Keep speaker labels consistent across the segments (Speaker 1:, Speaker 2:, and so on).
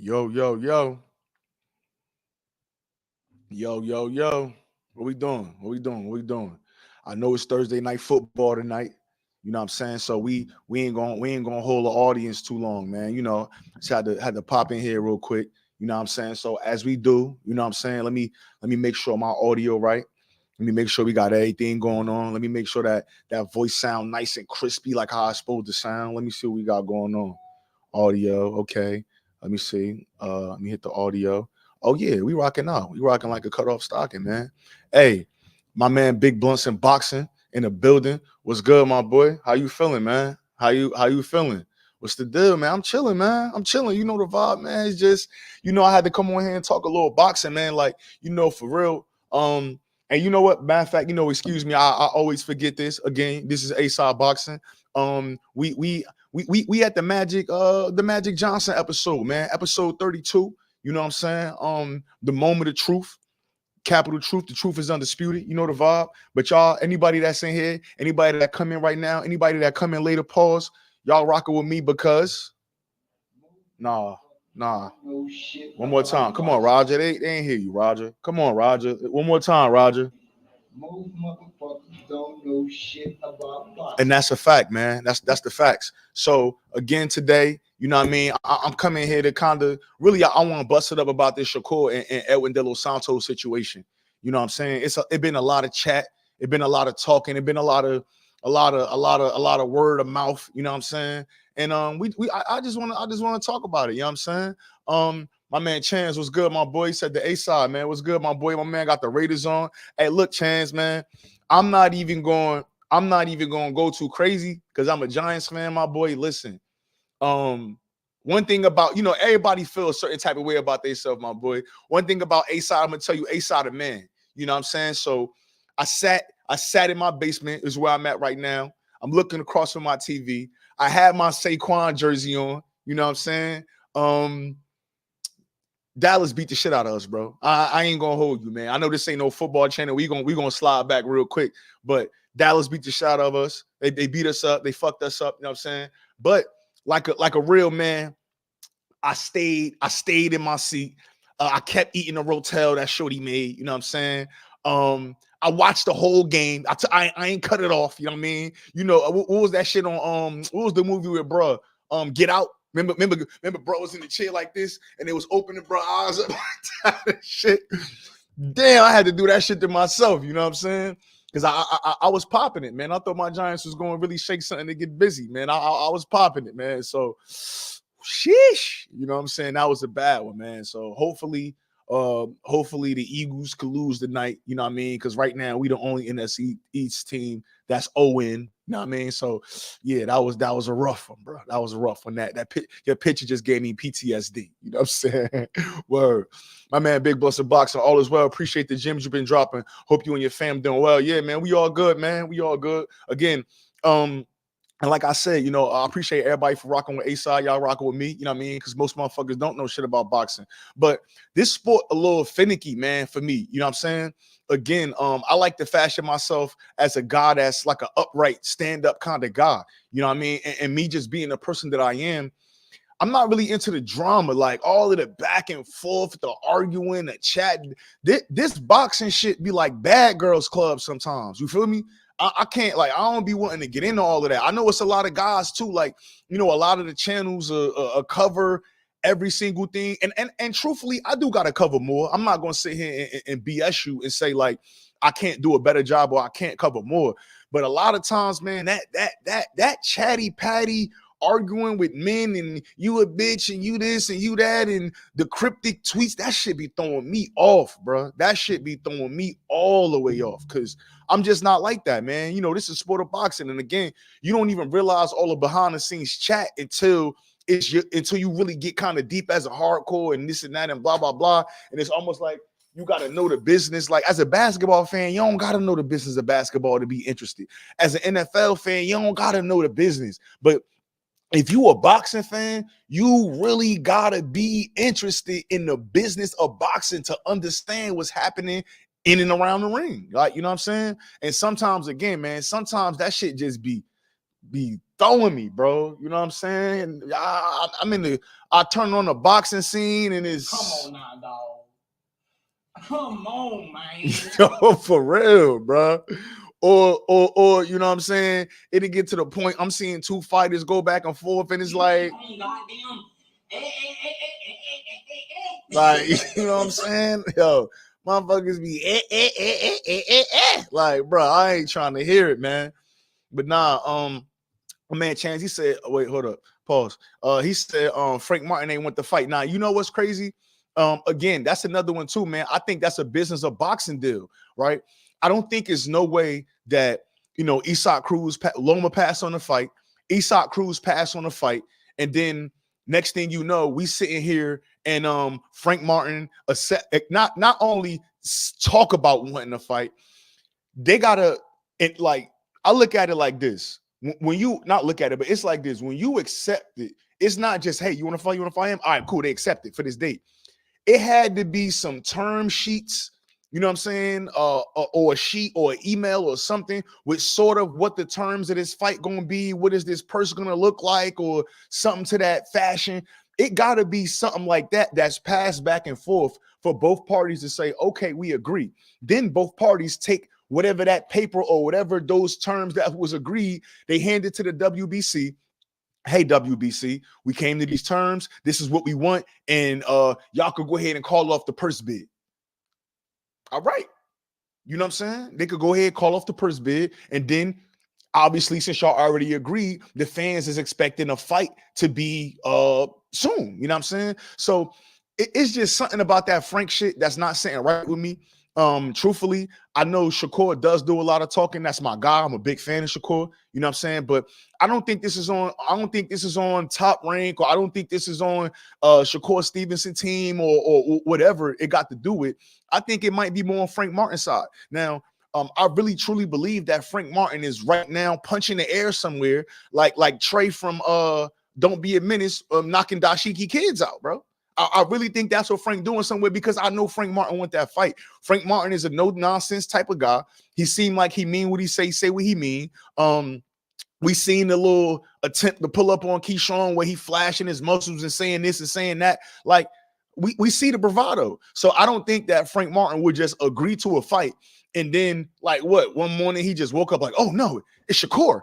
Speaker 1: Yo, yo, yo. Yo, yo, yo. What we doing? What we doing? What we doing? I know it's Thursday night football tonight. You know what I'm saying? So we ain't gonna hold the audience too long, man. Just had to pop in here real quick. You know what I'm saying? So as we do, you know what I'm saying? Let me make sure my audio right. Let me make sure we got everything going on. Let me make sure that voice sound nice and crispy like how it's supposed to sound. Let me see what we got going on. Audio, okay. Let me see. Let me hit the audio. Oh yeah, we rocking out. We rocking like a cut off stocking, man. Hey, my man, Big Blunts and Boxing in the building. What's good, my boy? How you feeling, man? How you feeling? What's the deal, man? I'm chilling, man. I'm chilling. You know the vibe, man. It's just, I had to come on here and talk a little boxing, man. Like, for real. And you know what? Matter of fact, excuse me, I always forget this. Again, this is A-Side Boxing. We at the Magic Johnson episode, man. Episode 32. You know what I'm saying? The moment of truth, capital truth. The truth is undisputed. You know the vibe. But y'all, anybody that's in here, anybody that come in right now, anybody that come in later, pause. Y'all rocking with me because nah. One more time. Come on, Roger. They ain't hear you, Roger. Come on, Roger. One more time, Roger. Most motherfuckers don't know shit about boxing. And that's a fact, man. That's the facts. So again, today, you know what I mean? I'm coming here to kind of really I want to bust it up about this Shakur and Edwin De Los Santos situation. You know what I'm saying? It been a lot of chat, it been a lot of talking, it been a lot of word of mouth, you know what I'm saying? And I just wanna talk about it, you know what I'm saying? My man Chance was good, my boy. He said the A-side, man. Was good, my boy. My man got the Raiders on. Hey, look, Chance, man. I'm not even going to go too crazy because I'm a Giants fan, my boy. Listen, one thing about everybody feels a certain type of way about themselves, my boy. One thing about A-side, I'm gonna tell you, A-side a man. You know what I'm saying? So I sat in my basement, is where I'm at right now. I'm looking across from my TV. I had my Saquon jersey on. You know what I'm saying? Dallas beat the shit out of us, bro. I ain't gonna hold you, man. I know this ain't no football channel. We gonna slide back real quick, but Dallas beat the shit out of us. They beat us up. They fucked us up. You know what I'm saying? But like a real man, I stayed in my seat. I kept eating the rotel that Shorty made. You know what I'm saying? I watched the whole game. I ain't cut it off. You know what I mean? What was that shit on? What was the movie with bro? Get Out. Remember, bro was in the chair like this, and it was opening bro eyes up like that. Shit. Damn, I had to do that shit to myself. You know what I'm saying? Because I was popping it, man. I thought my Giants was going to really shake something to get busy, man. I was popping it, man. So, sheesh. You know what I'm saying? That was a bad one, man. So hopefully the Eagles could lose tonight. You know what I mean? Because right now we the only NFC East team that's 0-win. You know what I mean? So yeah, that was a rough one, bro. That was a rough one. Your picture just gave me PTSD. You know what I'm saying? Word. My man, Big Buster Boxer, all is well. Appreciate the gems you've been dropping. Hope you and your fam doing well. Yeah, man, we all good, man. We all good. Again, and like I said, I appreciate everybody for rocking with A-Side. Y'all rocking with me, you know what I mean? Because most motherfuckers don't know shit about boxing. But this sport a little finicky, man, for me. You know what I'm saying? Again, I like to fashion myself as a guy that's like an upright, stand-up kind of guy. You know what I mean? And me just being the person that I am, I'm not really into the drama, like all of the back and forth, the arguing, the chatting. This boxing shit be like Bad Girls Club sometimes. You feel me? I can't, like, I don't be wanting to get into all of that. I know it's a lot of guys too, like, a lot of the channels cover every single thing. And truthfully, I do got to cover more. I'm not going to sit here and BS you and say, like, I can't do a better job or I can't cover more. But a lot of times, man, that chatty patty arguing with men and you a bitch and you this and you that and the cryptic tweets, that shit be throwing me off, bro. That shit be throwing me all the way off because I'm just not like that, man. This is sport of boxing. And again, you don't even realize all the behind the scenes chat until you really get kind of deep as a hardcore and this and that and blah, blah, blah. And it's almost like you got to know the business. Like as a basketball fan, you don't got to know the business of basketball to be interested. As an NFL fan, you don't got to know the business. But if you a boxing fan, you really gotta be interested in the business of boxing to understand what's happening in and around the ring. Like, you know what I'm saying? And sometimes, again, man, sometimes that shit just be throwing me, bro. You know what I'm saying? I turn on the boxing scene and it's
Speaker 2: come on now, dog. Come on, man.
Speaker 1: yo, for real, bro. Or you know what I'm saying? It'll get to the point I'm seeing two fighters go back and forth, and it's like, like, you know what I'm saying? Yo, motherfuckers be like, bro, I ain't trying to hear it, man. But nah, man, Chance, he said, wait, hold up, pause. He said, Frank Martin ain't want to fight. Now, you know what's crazy? Again, that's another one too, man. I think that's a business of boxing deal, right? I don't think it's no way that, you know, Isak Cruz, Loma passed on the fight, Isak Cruz passed on the fight, and then next thing you know, we sitting here and Frank Martin not only talk about wanting to fight, they gotta it like I look at it like this. When you not look at it, but it's like this. When you accept it, it's not just, hey, you want to fight? You want to fight him? All right, cool. They accept it for this date. It had to be some term sheets, you know what I'm saying? Or a sheet or an email or something with sort of what the terms of this fight gonna be. What is this person gonna look like, or something to that fashion? It gotta be something like that that's passed back and forth for both parties to say, okay, we agree. Then both parties take whatever that paper or whatever those terms that was agreed, they hand it to the WBC. Hey, WBC, we came to these terms. This is what we want. And y'all could go ahead and call off the purse bid. All right. You know what I'm saying? They could go ahead, call off the purse bid. And then obviously, since y'all already agreed, the fans is expecting a fight to be soon. You know what I'm saying? So it's just something about that Frank shit that's not sitting right with me. Truthfully, I know Shakur does do a lot of talking. That's my guy. I'm a big fan of Shakur. You know what I'm saying? But I don't think this is on Top Rank, or I don't think this is on Shakur Stevenson team or whatever it got to do with. I think it might be more on Frank Martin's side. Now, I really truly believe that Frank Martin is right now punching the air somewhere, like Trey from Don't Be a Menace, knocking Dashiki kids out, bro. I really think that's what Frank doing somewhere, because I know Frank Martin want that fight. Frank Martin is a no nonsense type of guy. He seemed like he mean what he say what he mean. We seen the little attempt to pull up on Keyshawn where he flashing his muscles and saying this and saying that. Like, we see the bravado. So I don't think that Frank Martin would just agree to a fight and then, like, what, one morning he just woke up like, oh no, it's Shakur.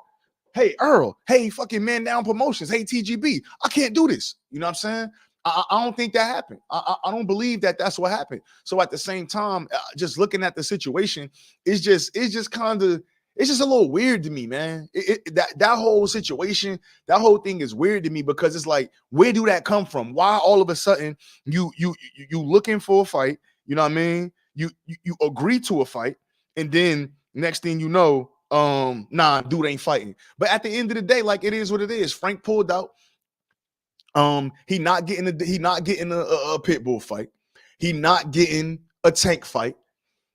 Speaker 1: Hey, Earl. Hey, fucking Man Down Promotions. Hey, TGB. I can't do this. You know what I'm saying? I don't think that happened. I don't believe that that's what happened. So at the same time, just looking at the situation, it's just kind of, it's just a little weird to me, man. That whole situation, that whole thing is weird to me, because it's like, where do that come from? Why all of a sudden you looking for a fight? You know what I mean? You agree to a fight, and then next thing you know, nah, dude ain't fighting. But at the end of the day, like, it is what it is. Frank pulled out. He not getting a pit bull fight. He not getting a Tank fight.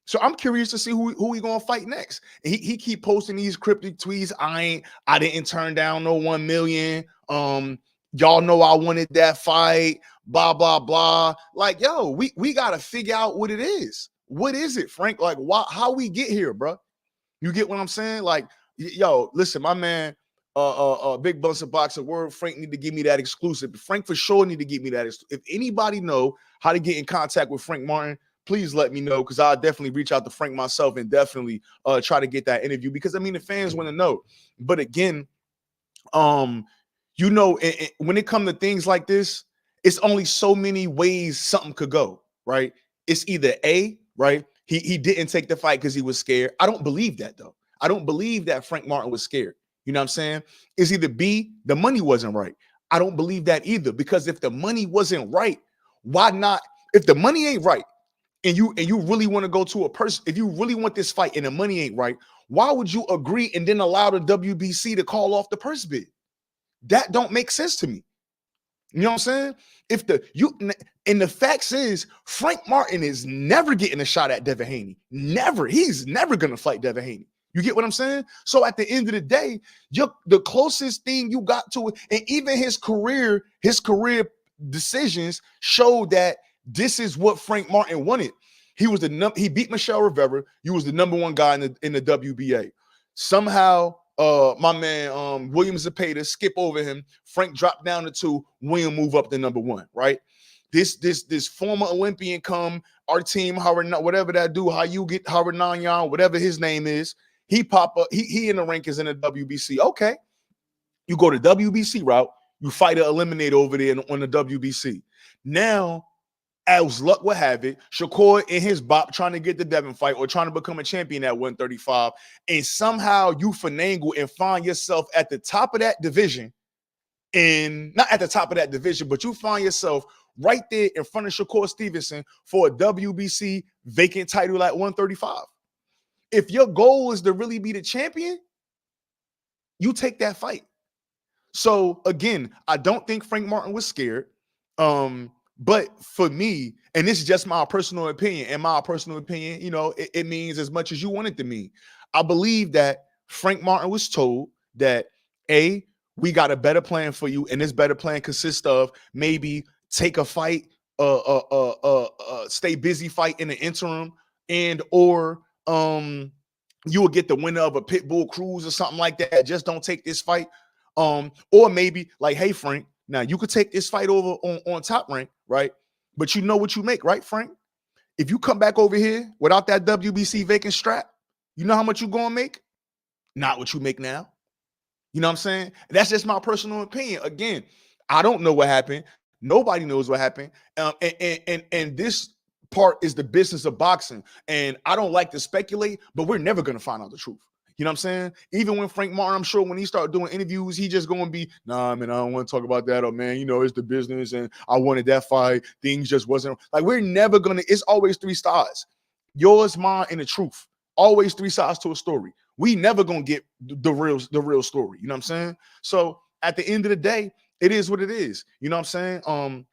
Speaker 1: So I'm curious to see who he gonna fight next. He keep posting these cryptic tweets. I didn't turn down no 1 million. Y'all know I wanted that fight. Blah blah blah. Like, yo, we gotta figure out what it is. What is it, Frank? Like, how we get here, bro? You get what I'm saying? Like, yo, listen, my man, Big Bunch of Boxing Word, Frank need to give me that exclusive. Frank for sure need to give me that. If anybody know how to get in contact with Frank Martin, please let me know, because I'll definitely reach out to Frank myself and definitely try to get that interview, because I mean, the fans want to know. But again, you know, when it comes to things like this, it's only so many ways something could go, right? It's either A, right? He didn't take the fight because he was scared. I don't believe that, though. I don't believe that Frank Martin was scared. You know what I'm saying? It's either B, the money wasn't right. I don't believe that either, because if the money wasn't right, why not? If the money ain't right, and you really want to go to a person, if you really want this fight and the money ain't right, why would you agree and then allow the WBC to call off the purse bid? That don't make sense to me. You know what I'm saying? And the facts is, Frank Martin is never getting a shot at Devin Haney. Never. He's never gonna fight Devin Haney. You get what I'm saying? So at the end of the day, the closest thing you got to it, and even his career decisions showed that this is what Frank Martin wanted. He was he beat Michelle Rivera. He was the number one guy in the WBA. Somehow My man William Zepeda, skip over him. Frank dropped down to 2. William move up to number 1, right? This former Olympian come, our team, Howard, whatever that do, how you get Howard Nanyan, whatever his name is, he pop up, he in the rankings in the WBC. Okay, you go to WBC route, you fight an eliminate over there on the WBC. Now, as luck would have it, Shakur in his bop trying to get the Devin fight or trying to become a champion at 135, and somehow you finagle and find yourself at the top of that division, and not at the top of that division, but you find yourself right there in front of Shakur Stevenson for a WBC vacant title at 135. If your goal is to really be the champion, you take that fight. So again, I don't think Frank Martin was scared. But for me, and this is just my personal opinion, it means as much as you want it to mean. I believe that Frank Martin was told that we got a better plan for you, and this better plan consists of maybe take a fight, stay busy fight in the interim, and or you will get the winner of a Pitbull Cruise or something like that. Just don't take this fight. Or maybe like, hey, Frank, now you could take this fight over on Top Rank, right? But you know what you make, right, Frank? If you come back over here without that WBC vacant strap, you know how much you're going to make? Not what you make now. You know what I'm saying? That's just my personal opinion. Again, I don't know what happened. Nobody knows what happened. And this part is the business of boxing. And I don't like to speculate, but we're never going to find out the truth. You know what I'm saying? Even when Frank Martin, I'm sure when he started doing interviews, he just going to be, nah, man, I don't want to talk about that. Or, man, it's the business and I wanted that fight. Things just wasn't. Like, we're never going to, it's always 3 sides. Yours, mine, and the truth. Always 3 sides to a story. We never going to get the real story. You know what I'm saying? So at the end of the day, it is what it is. You know what I'm saying?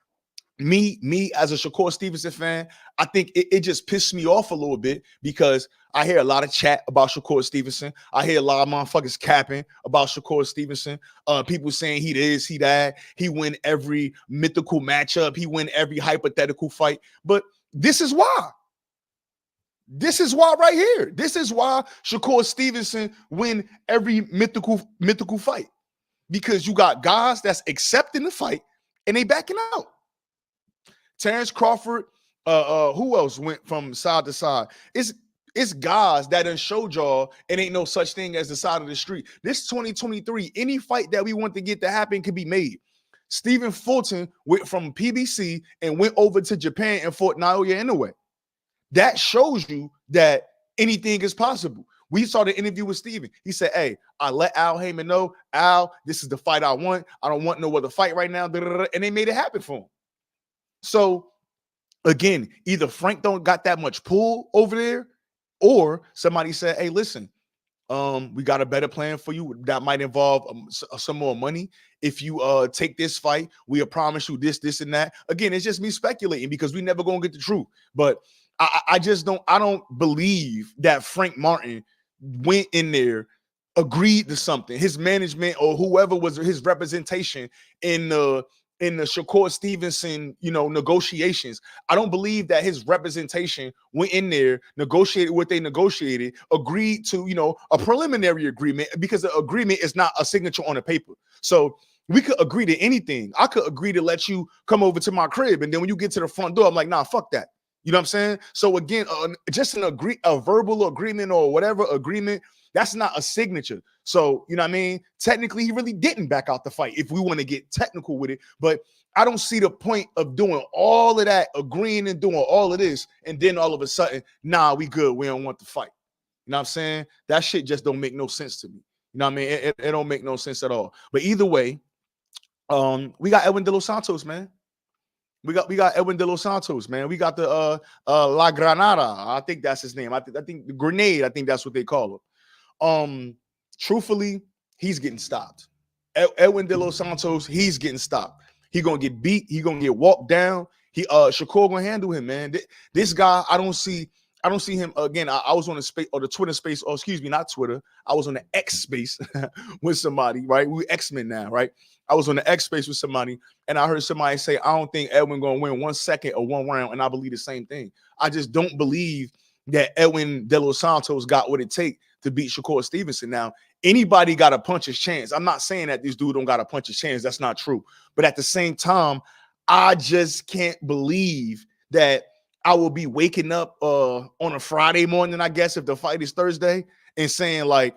Speaker 1: Me as a Shakur Stevenson fan, I think it just pissed me off a little bit because I hear a lot of chat about Shakur Stevenson. I hear a lot of motherfuckers capping about Shakur Stevenson. People saying he this, he that. He win every mythical matchup. He win every hypothetical fight. But this is why. This is why right here. This is why Shakur Stevenson win every mythical fight. Because you got guys that's accepting the fight and they backing out. Terrence Crawford, who else went from side to side? It's guys that done showed y'all it ain't no such thing as the side of the street. This 2023, any fight that we want to get to happen could be made. Stephen Fulton went from PBC and went over to Japan and fought Naoya Inoue. That shows you that anything is possible. We saw the interview with Steven. He said, hey, I let Al Heyman know, Al, this is the fight I want. I don't want no other fight right now. And they made it happen for him. So, again, either Frank don't got that much pull over there, or somebody said, hey, listen, we got a better plan for you that might involve some more money. If you take this fight, we'll promise you this, and that. Again, it's just me speculating because we never gonna get the truth. But I don't believe that Frank Martin went in there, agreed to something. His management or whoever was his representation in the Shakur Stevenson, negotiations. I don't believe that his representation went in there, negotiated what they negotiated, agreed to, a preliminary agreement, because the agreement is not a signature on a paper. So we could agree to anything. I could agree to let you come over to my crib, and then when you get to the front door, I'm like, nah, fuck that. You know what I'm saying? So again, just a verbal agreement or whatever agreement, that's not a signature. So, you know what I mean? Technically, he really didn't back out the fight if we want to get technical with it. But I don't see the point of doing all of that, agreeing and doing all of this, and then all of a sudden, nah, we good. We don't want the fight. You know what I'm saying? That shit just don't make no sense to me. You know what I mean? It don't make no sense at all. But either way, we got Edwin De Los Santos, man. We got Edwin De Los Santos, man. We got the La Granada. I think that's his name. I think the Grenade. I think that's what they call him. Truthfully, he's getting stopped. Edwin De Los Santos, he's getting stopped. He gonna get beat. He gonna get walked down. Shakur gonna handle him, man. This guy, I don't see him again. I was on the space or the Twitter space, or excuse me, not Twitter. I was on the X space with somebody, right? We X-Men now, right? I was on the X space with somebody, and I heard somebody say, I don't think Edwin gonna win 1 second or 1 round, and I believe the same thing. I just don't believe that Edwin De Los Santos got what it takes to beat Shakur Stevenson. Now, anybody got a puncher's chance. I'm not saying that this dude don't got a puncher's chance. That's not true. But at the same time, I just can't believe that I will be waking up on a Friday morning, I guess, if the fight is Thursday, and saying like,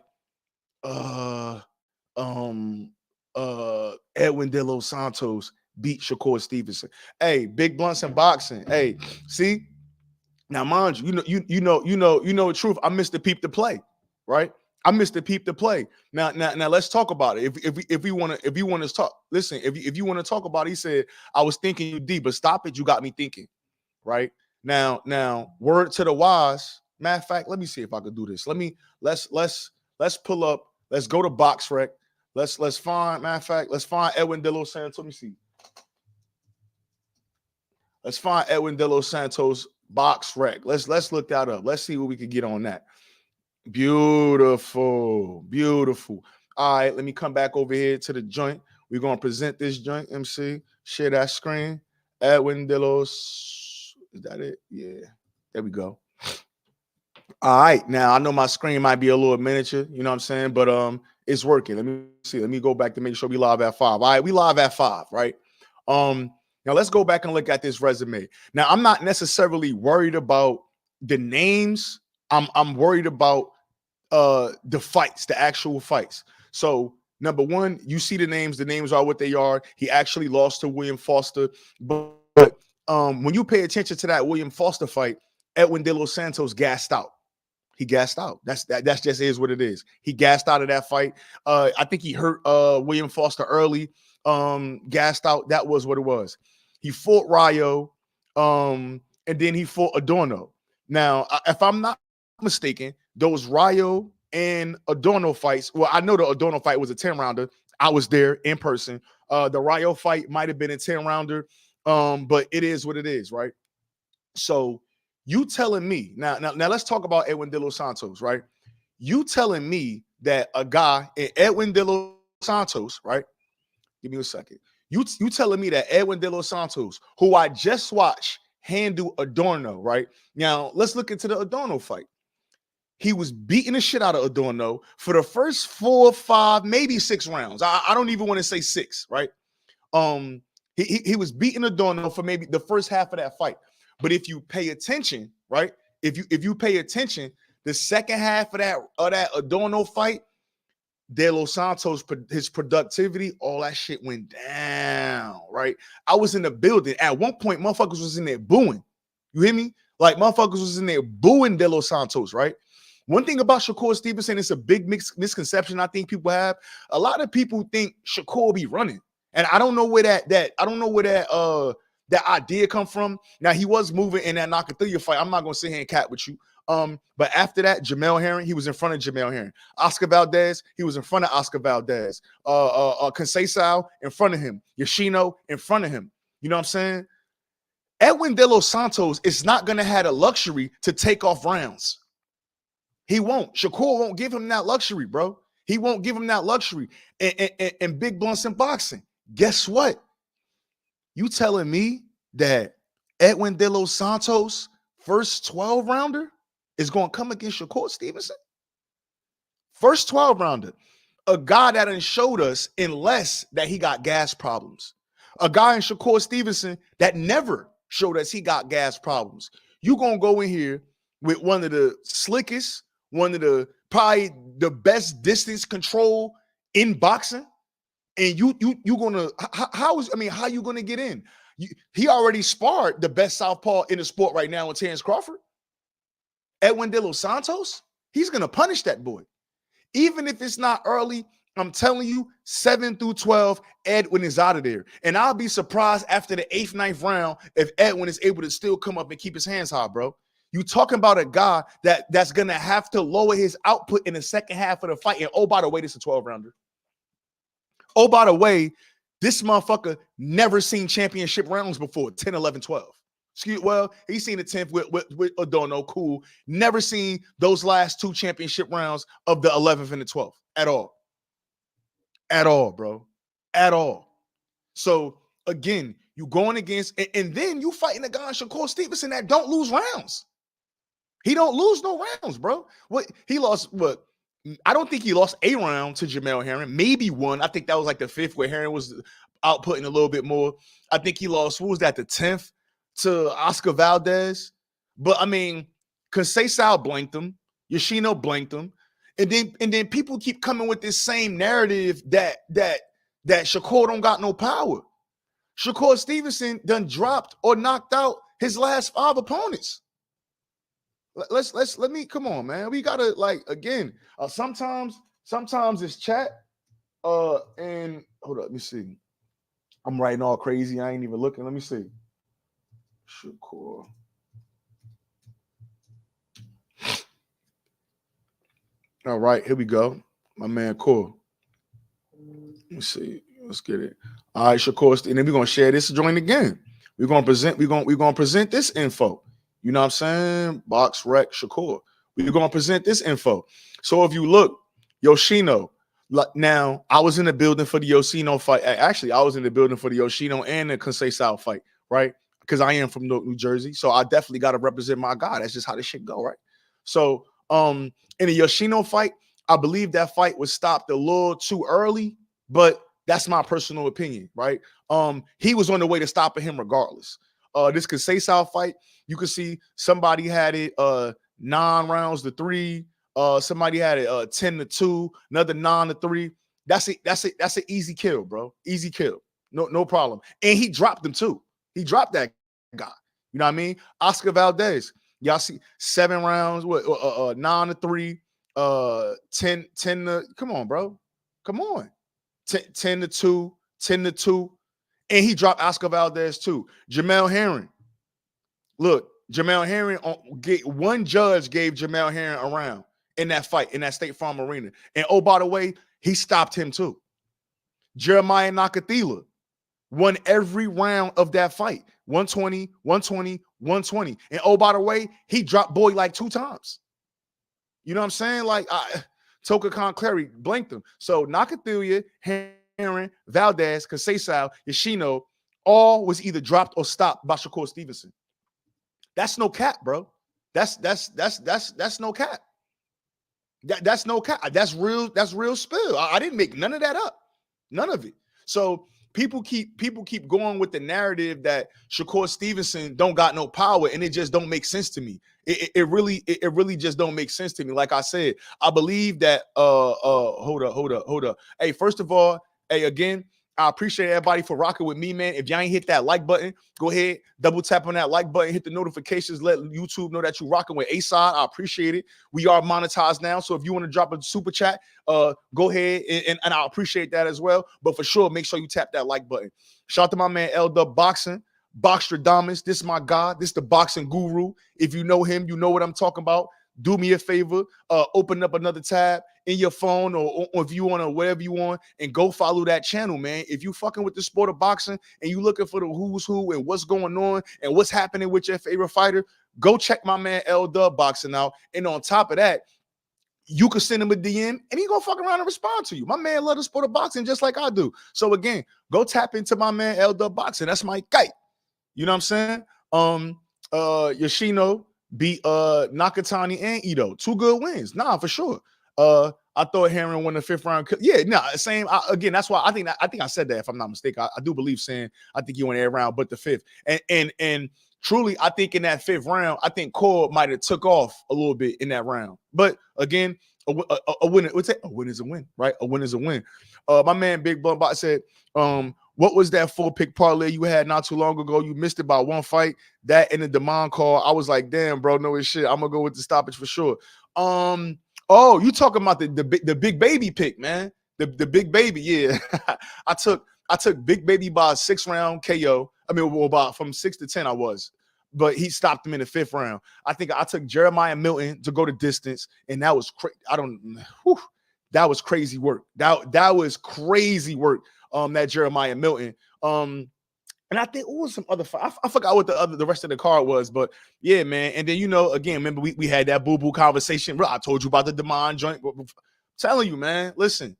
Speaker 1: Edwin De Los Santos beat Shakur Stevenson. Hey, big blunts in boxing. Hey, see, now mind you, you know the truth. I missed the peep to play, right? I missed the peep to play. Now, let's talk about it. If we want to talk, listen. If you want to talk about it, he said, I was thinking you deep, but stop it. You got me thinking, right? Now, word to the wise. Matter of fact, let me see if I could do this. Let's pull up. Let's go to BoxRec. Let's find. Matter of fact, let's find Edwin De Los Santos. Let me see. Let's find Edwin De Los Santos BoxRec. Let's look that up. Let's see what we can get on that. Beautiful. All right, let me come back over here to the joint. We're gonna present this joint. MC, share that screen. Edwin De Los. Is that it? Yeah. There we go. All right. Now I know my screen might be a little miniature, you know what I'm saying? But it's working. Let me see. Let me go back to make sure we live at 5. All right, we live at 5, right? Now let's go back and look at this resume. Now, I'm not necessarily worried about the names. I'm worried about the fights, the actual fights. So number one, you see the names are what they are. He actually lost to William Foster, but when you pay attention to that William Foster fight, Edwin De Los Santos gassed out. He gassed out. That's just is what it is. He gassed out of that fight. I think he hurt William Foster early. Gassed out. That was what it was. He fought Rayo, and then he fought Adorno. Now, if I'm not mistaken, those Rayo and Adorno fights. Well, I know the Adorno fight was a 10-rounder. I was there in person. The Rayo fight might have been a 10-rounder, but it is what it is, right? So you telling me now let's talk about Edwin De Los Santos, right? You telling me that a guy in Edwin De Los Santos, right? Give me a second. You telling me that Edwin De Los Santos, who I just watched handle Adorno, right? Now let's look into the Adorno fight. He was beating the shit out of Adorno for the first 4, 5, maybe 6 rounds. I don't even want to say 6, right? He was beating Adorno for maybe the first half of that fight. But if you pay attention, right? If you pay attention, the second half of that Adorno fight, De Los Santos, his productivity, all that shit went down, right? I was in the building. At one point, motherfuckers was in there booing. You hear me? Like, motherfuckers was in there booing De Los Santos, right? One thing about Shakur Stevenson, it's a big misconception I think people have. A lot of people think Shakur be running. And I don't know where that idea come from. Now, he was moving in that Nakathuya fight. I'm not gonna sit here and cat with you. But after that, Jamel Herring, he was in front of Jamel Herring. Oscar Valdez, he was in front of Oscar Valdez. Conceição in front of him. Yoshino in front of him. You know what I'm saying? Edwin De Los Santos is not gonna have the luxury to take off rounds. He won't. Shakur won't give him that luxury, bro. He won't give him that luxury. And big blunts in boxing. Guess what? You telling me that Edwin De Los Santos first 12 rounder is going to come against Shakur Stevenson? First 12 rounder. A guy that done showed us in less that he got gas problems. A guy in Shakur Stevenson that never showed us he got gas problems. You going to go in here with one of the slickest, one of the probably the best distance control in boxing, and you gonna how you gonna get in? He already sparred the best southpaw in the sport right now with Terrence Crawford. Edwin De Los Santos, he's gonna punish that boy, even if it's not early. I'm telling you, 7 through 12, Edwin is out of there, and I'll be surprised after the 8th, 9th round if Edwin is able to still come up and keep his hands high, bro. You talking about a guy that's gonna have to lower his output in the second half of the fight. And oh, by the way, this is a 12 rounder. Oh, by the way, this motherfucker never seen championship rounds before, 10, 11, 12. Well, he's seen the 10th with Adorno, cool. Never seen those last 2 championship rounds of the 11th and the 12th at all. At all, bro. At all. So, again, you going against, and then you fighting a guy, Shakur Stevenson, that don't lose rounds. He don't lose no rounds, bro. What he lost? What I don't think he lost a round to Jamel Herring. Maybe one. I think that was like the 5th where Herring was outputting a little bit more. I think he lost, what was that, the 10th to Oscar Valdez. But I mean, Conceição blanked him. Yoshino blanked him. And then people keep coming with this same narrative that Shakur don't got no power. Shakur Stevenson done dropped or knocked out his last 5 opponents. Let me come on, man. We gotta again. Sometimes it's chat. And hold up, let me see. I'm writing all crazy. I ain't even looking. Let me see. Shakur. All right, here we go. My man, cool. Let me see. Let's get it. All right, Shakur, and then we're gonna share this joint again. We're gonna present this info. You know what I'm saying? Box Rec Shakur. We're gonna present this info. So if you look, Yoshino. Now, I was in the building for the Yoshino fight. Actually, I was in the building for the Yoshino and the Conceição fight, right? Because I am from New Jersey, so I definitely got to represent my guy. That's just how this shit go, right? So, in the Yoshino fight, I believe that fight was stopped a little too early, but that's my personal opinion, right? He was on the way to stopping him regardless. This Conceição fight, you can see somebody had it 9 rounds to 3. Somebody had it 10-2, another 9-3. That's an easy kill, bro. Easy kill. No problem. And he dropped him too. He dropped that guy. You know what I mean? Oscar Valdez. Y'all see 7 rounds, 9-3, 10 to, come on, bro. Come on. 10-2, 10-2. And he dropped Oscar Valdez too. Jamel Herring. Look, Jamel Herring, one judge gave Jamel Herring a round in that fight, in that State Farm Arena. And oh, by the way, he stopped him too. Jeremiah Nakathila won every round of that fight. 120, 120, 120. And oh, by the way, he dropped Boy like 2 times. You know what I'm saying? Toka Khan Clary blanked him. So Nakathila, Herring, Valdez, Conceição, Yoshino, all was either dropped or stopped by Shakur Stevenson. That's no cap, bro. That's no cap. That's no cap. That's real spill. I didn't make none of that up. None of it. So people keep going with the narrative that Shakur Stevenson don't got no power, and it just don't make sense to me. It really just don't make sense to me. Like I said, I believe that hold up. Hey, first of all, again, I appreciate everybody for rocking with me, man. If y'all ain't hit that like button, go ahead, double tap on that like button, hit the notifications, let YouTube know that you're rocking with A-Side. I appreciate it. We are monetized now, so if you want to drop a super chat, go ahead, and I appreciate that as well. But for sure, make sure you tap that like button. Shout out to my man L-Dub Boxing, Boxstradamus. This is my guy. This is the boxing guru. If you know him, you know what I'm talking about. Do me a favor, open up another tab in your phone or if you want to, whatever you want, and go follow that channel, man. If you fucking with the sport of boxing and you looking for the who's who and what's going on and what's happening with your favorite fighter, go check my man L-Dub Boxing out. And on top of that, you can send him a DM and he gonna fuck around and respond to you. My man love the sport of boxing just like I do. So again, go tap into my man L-Dub Boxing. That's my guy. You know what I'm saying? Yoshino beat Nakatani and Ito. 2 good wins. Nah, for sure. I thought Herring won the 5th round. Yeah, same. Again, that's why I think I said that if I'm not mistaken. I do believe saying I think he won every round but the 5th. And truly, I think in that 5th round, I think Cole might have took off a little bit in that round. But again, a win. A win is a win, right? A win is a win. My man Big Bun Bot said, what was that 4-pick parlay you had not too long ago? You missed it by 1 fight. That and the demand call. I was like, damn, bro, no shit. I'm gonna go with the stoppage for sure. Oh, you talking about the big baby pick, man? The big baby, yeah. I took Big Baby by a 6-round KO. I mean, about from 6 to 10, I was, but he stopped him in the 5th round. I think I took Jeremiah Milton to go the distance, and that was that was crazy work. That was crazy work. That Jeremiah Milton. And I think it was some other fight. I forgot what the rest of the card was, but yeah, man. And then again, remember we had that boo-boo conversation, bro. I told you about the Demond joint. I'm telling you, man. Listen,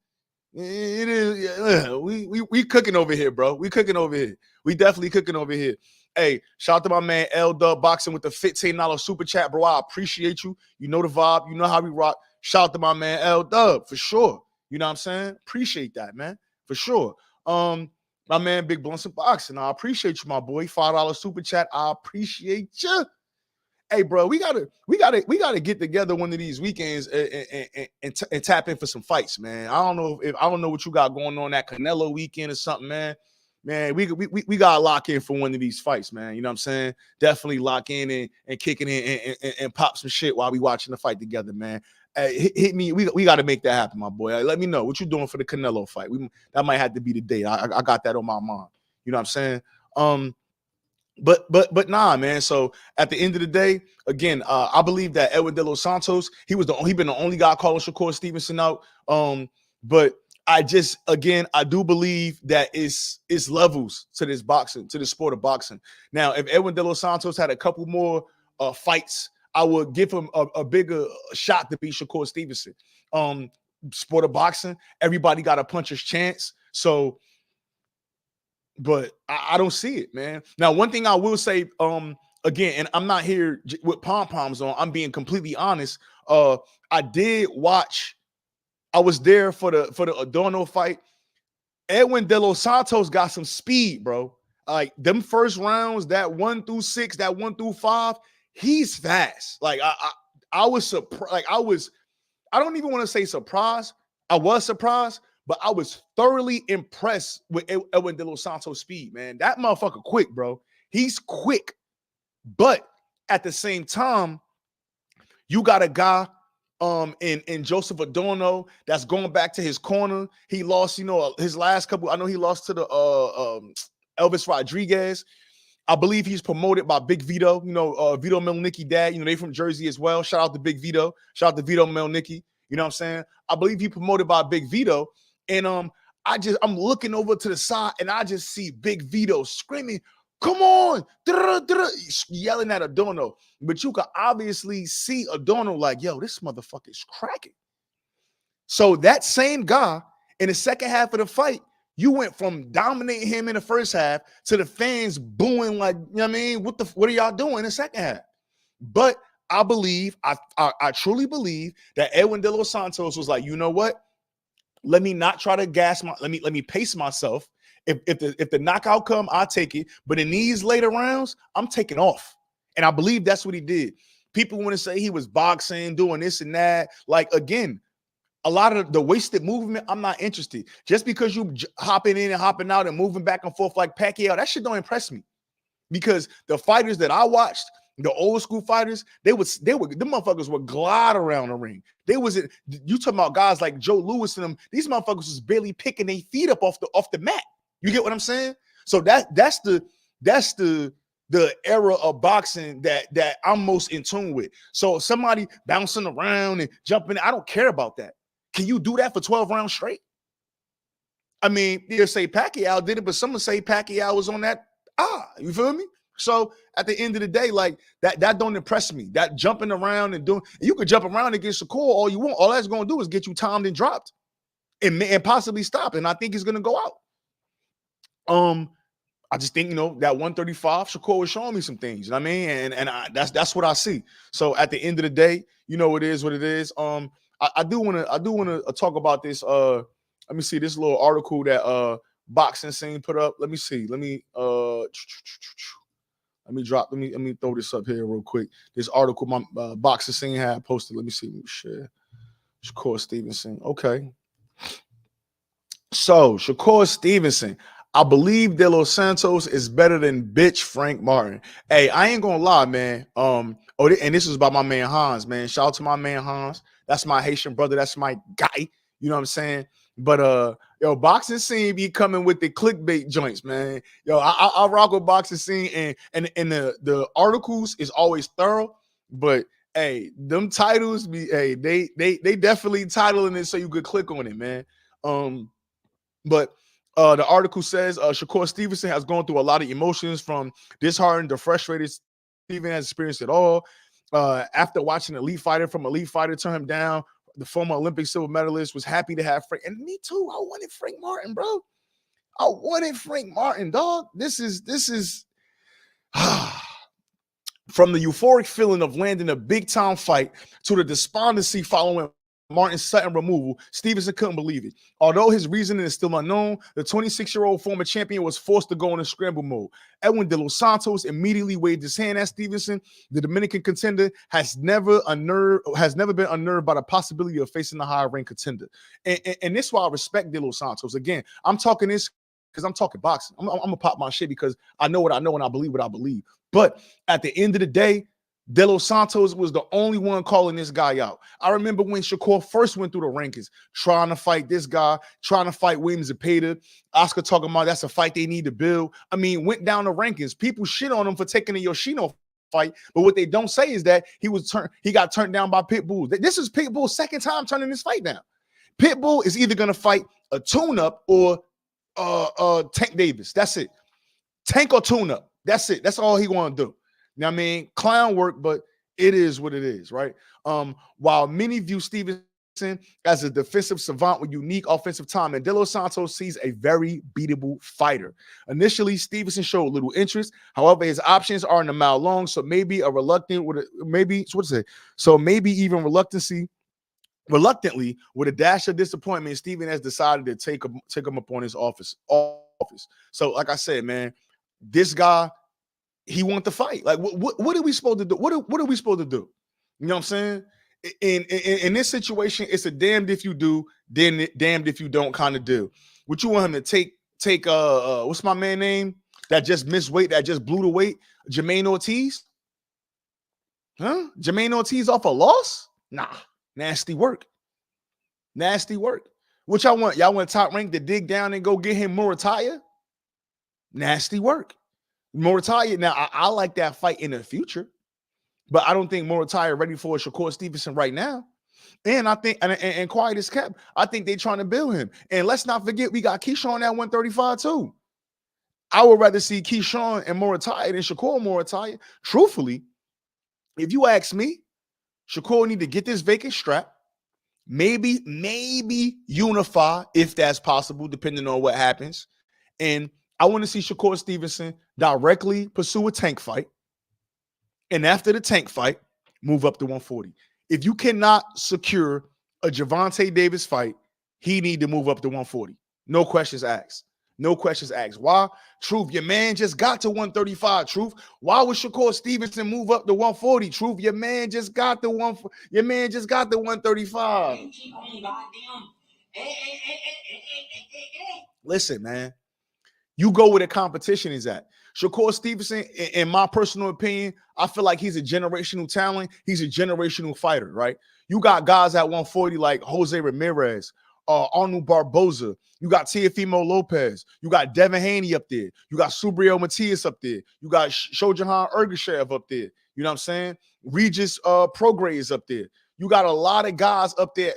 Speaker 1: it is we cooking over here, bro. We cooking over here. We definitely cooking over here. Hey, shout out to my man L-Dub Boxing with the $15 super chat, bro. I appreciate you. You know the vibe. You know how we rock. Shout out to my man L Dub for sure. You know what I'm saying? Appreciate that, man, for sure. My man Big Blunts and Boxing, I appreciate you, my boy. $5 super chat, I appreciate you. Hey, bro, we gotta get together one of these weekends and tap in for some fights, man. I don't know what you got going on that Canelo weekend or something, man. Man, we gotta lock in for one of these fights, man. You know what I'm saying? Definitely lock in and kick it in and pop some shit while we watching the fight together, man. Hit me. We got to make that happen, my boy. Let me know what you doing for the Canelo fight. That might have to be the day. I got that on my mind. You know what I'm saying? But nah, man. So at the end of the day, again, I believe that Edwin De Los Santos, he been the only guy calling Shakur Stevenson out. But I do believe that it's levels to this boxing, to the sport of boxing. Now, if Edwin De Los Santos had a couple more fights, I would give him a bigger shot to beat Shakur Stevenson. Sport of boxing, everybody got a puncher's chance. So, but I don't see it, man. Now, one thing I will say, again, and I'm not here with pom-poms on, I'm being completely honest. I did watch, I was there for the Adorno fight. Edwin De Los Santos got some speed, bro. Like them first rounds, that 1 through 6, that 1 through 5, he's fast. Like I was surprised. Like I don't even want to say surprised. I was surprised, but I was thoroughly impressed with Edwin De Los Santos' speed, man. That motherfucker quick, bro. He's quick. But at the same time, you got a guy in Joseph Adorno that's going back to his corner. He lost, his last couple. I know he lost to the Elvis Rodriguez. I believe he's promoted by Big Vito, Vito Melnicki dad. They from Jersey as well. Shout out to Big Vito. Shout out to Vito Melnicki. You know what I'm saying? I believe he promoted by Big Vito. And I'm looking over to the side and I just see Big Vito screaming, "Come on!" Yelling at Adorno. But you can obviously see Adorno like, yo, this motherfucker is cracking. So that same guy in the second half of the fight, you went from dominating him in the first half to the fans booing like, you know what I mean? What are y'all doing in the second half? But I believe, I truly believe that Edwin De Los Santos was like, you know what? Let me not try to let me pace myself. If the knockout come, I'll take it. But in these later rounds, I'm taking off. And I believe that's what he did. People want to say he was boxing, doing this and that. Like, again, a lot of the wasted movement, I'm not interested. Just because you hopping in and hopping out and moving back and forth like Pacquiao, that shit don't impress me. Because the fighters that I watched, the old school fighters, the motherfuckers would glide around the ring. You talking about guys like Joe Louis and them, these motherfuckers was barely picking their feet up off the mat. You get what I'm saying? So that's the era of boxing that I'm most in tune with. So somebody bouncing around and jumping, I don't care about that. Can you do that for 12 rounds straight? I mean, they'll say Pacquiao did it, but someone say Pacquiao was on that. You feel me? So at the end of the day, like that don't impress me. That jumping around and you could jump around against the core all you want. All that's going to do is get you timed and dropped and possibly stopped. And I think he's going to go out. I just think, that 135, Shakur was showing me some things, you know what I mean? And that's what I see. So at the end of the day, it is what it is. I do want to talk about this. Let me see this little article that Boxing Scene put up. Let me see. Let me throw this up here real quick. This article my Boxing Scene had posted. Let me see. Let me share. Shakur Stevenson. Okay. So Shakur Stevenson, I believe De Los Santos is better than bitch Frank Martin. Hey, I ain't gonna lie, man. And this is about my man Hans, man. Shout out to my man Hans. That's my Haitian brother. That's my guy. You know what I'm saying? But Boxing Scene be coming with the clickbait joints, man. I rock with Boxing Scene, and the articles is always thorough. But hey, them titles they definitely titling it so you could click on it, man. But the article says Shakur Stevenson has gone through a lot of emotions, from disheartened to frustrated. Steven has experienced it all. After watching Elite Fighter turn him down, the former Olympic silver medalist was happy to have Frank. And me too. I wanted Frank Martin, bro. I wanted Frank Martin, dog. This is from the euphoric feeling of landing a big time fight to the despondency following Martin Sutton removal, Stevenson couldn't believe it. Although his reasoning is still unknown, the 26-year-old former champion was forced to go into scramble mode. Edwin de Los Santos immediately waved his hand at Stevenson. The Dominican contender has never been unnerved by the possibility of facing the higher ranked contender. And this is why I respect de Los Santos. Again, I'm talking this because I'm talking boxing. I'm gonna pop my shit because I know what I know and I believe what I believe. But at the end of the day, De Los Santos was the only one calling this guy out. I remember when Shakur first went through the rankings, trying to fight this guy, trying to fight Williams Zepeda. Oscar talking about that's a fight they need to build. I mean, went down the rankings. People shit on him for taking the Yoshino fight, but what they don't say is that he got turned down by Pitbull. This is Pitbull's second time turning this fight down. Pitbull is either gonna fight a tune-up or Tank Davis. That's it. Tank or tune-up. That's it. That's all he want to do. You know what I mean? Clown work, but it is what it is, right? While many view Stevenson as a defensive savant with unique offensive timing, De Los Santos sees a very beatable fighter. Initially, Stevenson showed little interest. However, his options are in a mile long, so maybe even reluctantly, with a dash of disappointment, Steven has decided to take him upon his office. So, like I said, man, this guy, he want to fight. Like, what are we supposed to do? What are we supposed to do? You know what I'm saying? In this situation, it's a damned if you do, then damned if you don't kind of do. What you want him to take what's my man name that just missed weight, that just blew the weight? Jermaine Ortiz? Huh? Jermaine Ortiz off a loss? Nah. Nasty work. Nasty work. What y'all want? Y'all want Top Rank to dig down and go get him Murataya? Nasty work. Murataya, now I like that fight in the future, but I don't think Murataya ready for Shakur Stevenson right now. And I think, and quiet as kept, I think they're trying to build him. And let's not forget, we got Keyshawn at 135 too. I would rather see Keyshawn and Murataya than Shakur Murataya. Truthfully, if you ask me, Shakur need to get this vacant strap, maybe unify if that's possible, depending on what happens. And I want to see Shakur Stevenson directly pursue a Tank fight. And after the Tank fight, move up to 140. If you cannot secure a Gervonta Davis fight, he need to move up to 140. No questions asked. No questions asked. Why? Truth, your man just got to 135. Truth, why would Shakur Stevenson move up to 140? Truth, your man just got the 135. Listen, man. You go where the competition is at. Shakur Stevenson, in my personal opinion, I feel like he's a generational talent. He's a generational fighter, right? You got guys at 140 like Jose Ramirez, Arnold Barboza. You got Teofimo Lopez. You got Devin Haney up there. You got Subriel Matias up there. You got Shojahan Ergashev up there. You know what I'm saying? Regis Prograis is up there. You got a lot of guys up there.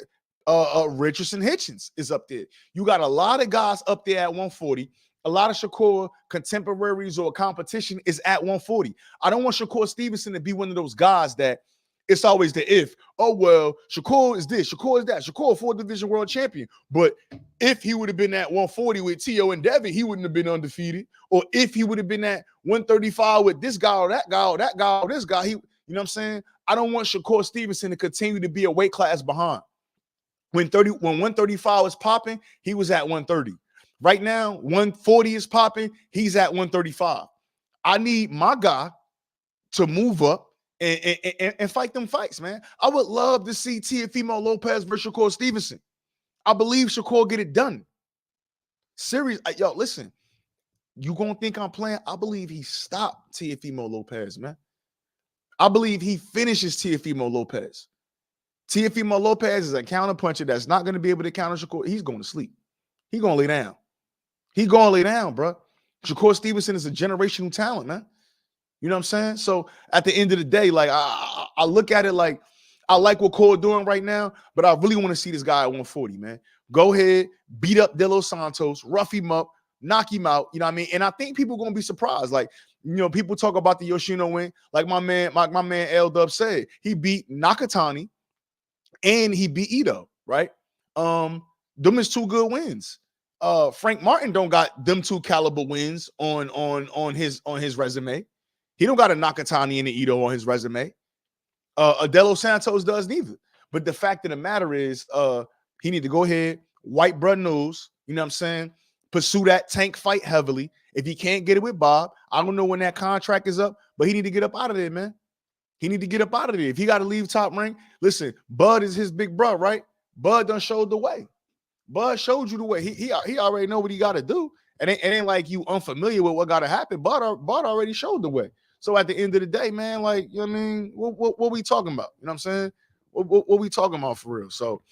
Speaker 1: Richardson Hitchens is up there. You got a lot of guys up there at 140. A lot of Shakur contemporaries or competition is at 140. I don't want Shakur Stevenson to be one of those guys that it's always the if. Oh, well, Shakur is this, Shakur is that. Shakur, 4th division world champion. But if he would have been at 140 with T.O. and Devin, he wouldn't have been undefeated. Or if he would have been at 135 with this guy or that guy or that guy or this guy, you know what I'm saying? I don't want Shakur Stevenson to continue to be a weight class behind. When 135 was popping, he was at 130. Right now, 140 is popping. He's at 135. I need my guy to move up and fight them fights, man. I would love to see Teofimo Lopez versus Shakur Stevenson. I believe Shakur get it done. Serious, yo, listen. You gonna think I'm playing? I believe he stopped Teofimo Lopez, man. I believe he finishes Teofimo Lopez. Teofimo Lopez is a counterpuncher that's not going to be able to counter Shakur. He's going to sleep. He's going to lay down. He's going to lay down, bro. Shakur Stevenson is a generational talent, man. You know what I'm saying? So at the end of the day, like I look at it like I like what Cole doing right now, but I really want to see this guy at 140, man. Go ahead, beat up De Los Santos, rough him up, knock him out. You know what I mean? And I think people are going to be surprised. Like, you know, people talk about the Yoshino win. Like my man L Dub said, he beat Nakatani and he beat Ito, right? Them is 2 good wins. Frank Martin don't got them 2 caliber wins on his resume. He don't got a Nakatani and an Ito on his resume. De Los Santos does neither. But the fact of the matter is, he need to go ahead, wipe bruh news. You know what I'm saying? Pursue that tank fight heavily. If he can't get it with Bob, I don't know when that contract is up, but he need to get up out of there, man. He need to get up out of there. If he got to leave Top Rank, listen, Bud is his big bro, right? Bud done showed the way. Bud showed you the way. He already know what he got to do. And it ain't like you unfamiliar with what got to happen. Bud already showed the way. So at the end of the day, man, like, you know what I mean? What we talking about? You know what I'm saying? What we talking about for real? So,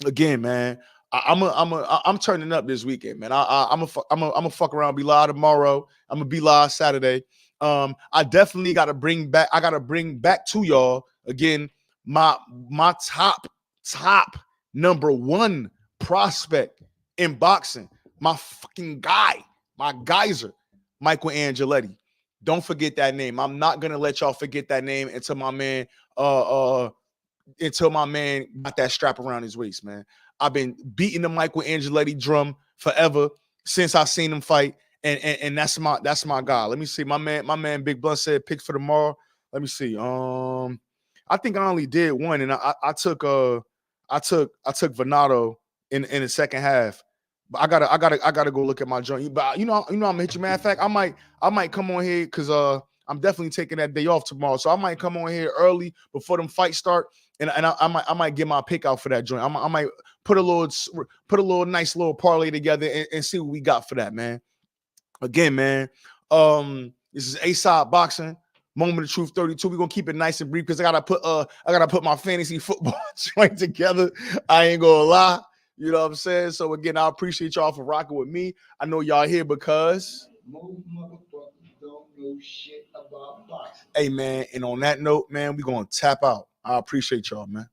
Speaker 1: again, man, I'm turning up this weekend, man. I'm a fuck around, be live tomorrow. I'm gonna be live Saturday. I definitely gotta bring back. I gotta bring back to y'all again my top number one prospect in boxing, my fucking guy, my geyser, Michael Angeletti. Don't forget that name. I'm not gonna let y'all forget that name until my man got that strap around his waist, man. I've been beating the Michael Angeletti drum forever since I seen him fight, and that's my guy. Let me see, my man Big Blunt said picks for tomorrow. Let me see. I think I only did one, and I took Venado in the second half. But I gotta go look at my joint. But I'm gonna hit you. Matter of fact, I might come on here because I'm definitely taking that day off tomorrow. So I might come on here early before them fights start, and I might get my pick out for that joint. I might put a little nice little parlay together and see what we got for that, man. Again, man. This is A-Side Boxing. Moment of Truth 32. We're gonna keep it nice and brief because I gotta put my fantasy football joint together. I ain't gonna lie. You know what I'm saying? So again, I appreciate y'all for rocking with me. I know y'all here because
Speaker 2: Most motherfuckers don't know shit about boxing.
Speaker 1: hey man, and on that note, man, we're gonna tap out. I appreciate y'all, man.